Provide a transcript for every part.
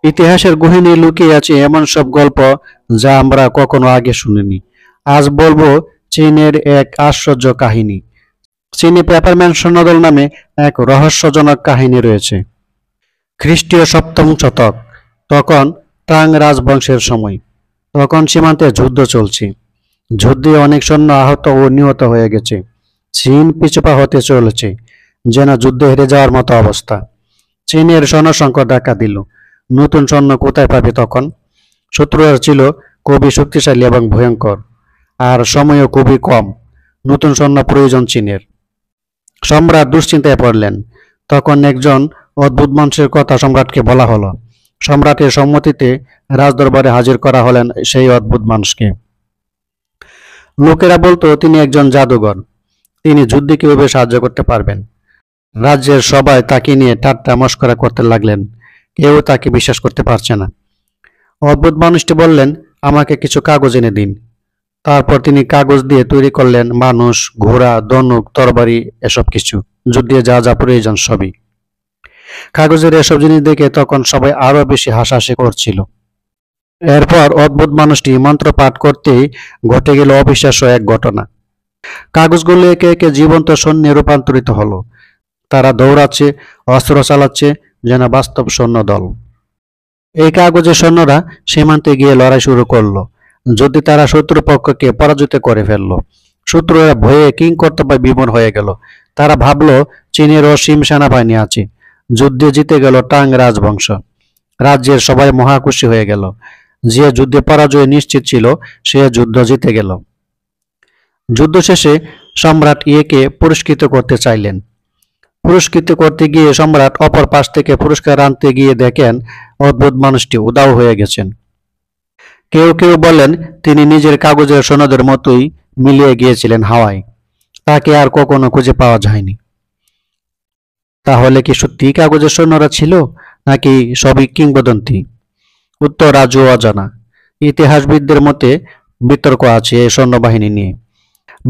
ইতিহাসের গহীনে লুকিয়ে আছে এমন সব গল্প যা আমরা কখনো আগে শুনিনি। আজ বলবো চীনের এক আশ্চর্য কাহিনী। চীনে পেপারম্যান সৈন্যদল নামে এক রহস্যজনক কাহিনী রয়েছে। খ্রিস্টীয় সপ্তম শতক, তখন তাং রাজবংশের সময়। তখন সীমান্তে যুদ্ধ চলছে। যুদ্ধে অনেক সৈন্য আহত ও নিহত হয়ে গেছে। চীন পিছুপা হতে চলেছে, যেন যুদ্ধে হেরে যাওয়ার মতো অবস্থা। চীনের সৈন্য সংকট দেখা দিল। নতুন সৈন্য কোথায় পাবে তখন? শত্রুরা ছিল খুবই শক্তিশালী এবং ভয়ঙ্কর, আর সময়ও খুবই কম। নতুন সৈন্য প্রয়োজন চীনের। সম্রাট দুশ্চিন্তায় পড়লেন। তখন একজন অদ্ভুত মানুষের কথা সম্রাটকে বলা হলো। সম্রাটের সম্মতিতে রাজদরবারে হাজির করা হলেন সেই অদ্ভুত মানুষকে। লোকেরা বলতো তিনি একজন জাদুঘর, তিনি যুদ্ধে কিভাবে সাহায্য করতে পারবেন। রাজ্যের সবাই তাকে নিয়ে ঠাট্টা মশকরা করতে লাগলেন। কেউ তাকে বিশ্বাস করতে পারছে না। অদ্ভুত মানুষটি বললেন, আমাকে কিছু কাগজ এনে দিন। তারপর তিনি কাগজ দিয়ে তৈরি করলেন মানুষ, ঘোড়া, ধনুক, তরবারি, এসব কিছু, যুদ্ধে যা যা প্রয়োজন সবই। কাগজের এসব জিনিস দেখে তখন সবাই আরো বেশি হাসাহাসি করছিল। এরপর অদ্ভুত মানুষটি মন্ত্র পাঠ করতেই ঘটে গেল অবিশ্বাস্য এক ঘটনা। কাগজগুলো একে একে জীবন্ত সৈন্যে রূপান্তরিত হলো। তারা দৌড়াচ্ছে, অস্ত্র চালাচ্ছে, যেন বাস্তব সৈন্যদল। এই কাগজের সৈন্যরা সীমান্তে গিয়ে লড়াই শুরু করলো। যদি তারা শত্রুপক্ষকে পরাজিত করে ফেললো। শত্রুরা ভয়ে কিংকর্তব্যে বিমূঢ় হয়ে গেল। তারা ভাবলো চীনের অসীম সেনাবাহিনী আছে। যুদ্ধে জিতে গেল টাং রাজবংশ। রাজ্যের সবাই মহাখুশি হয়ে গেল। যে যুদ্ধে পরাজয় নিশ্চিত ছিল, সে যুদ্ধ জিতে গেল। যুদ্ধ শেষে সম্রাট ইয়েকে পুরস্কৃত করতে চাইলেন। পুরস্কৃত করতে গিয়ে সম্রাট অপর পাশ থেকে পুরস্কার আনতে গিয়ে দেখেন অদ্ভুত মানুষটি উধাও হয়ে গেছেন। কেউ কেউ বলেন তিনি নিজের কাগজের সৈন্যদের মতোই মিলিয়ে গিয়েছিলেন হাওয়ায়। তাকে আর কখনো খুঁজে পাওয়া যায়নি। তাহলে কি সত্যি কাগজের সৈন্যরা ছিল, নাকি সবই কিংবদন্তি? উত্তর আজও অজানা। ইতিহাসবিদদের মতে বিতর্ক আছে এই সৈন্যবাহিনী নিয়ে।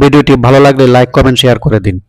ভিডিওটি ভালো লাগলে লাইক, কমেন্ট, শেয়ার করে দিন।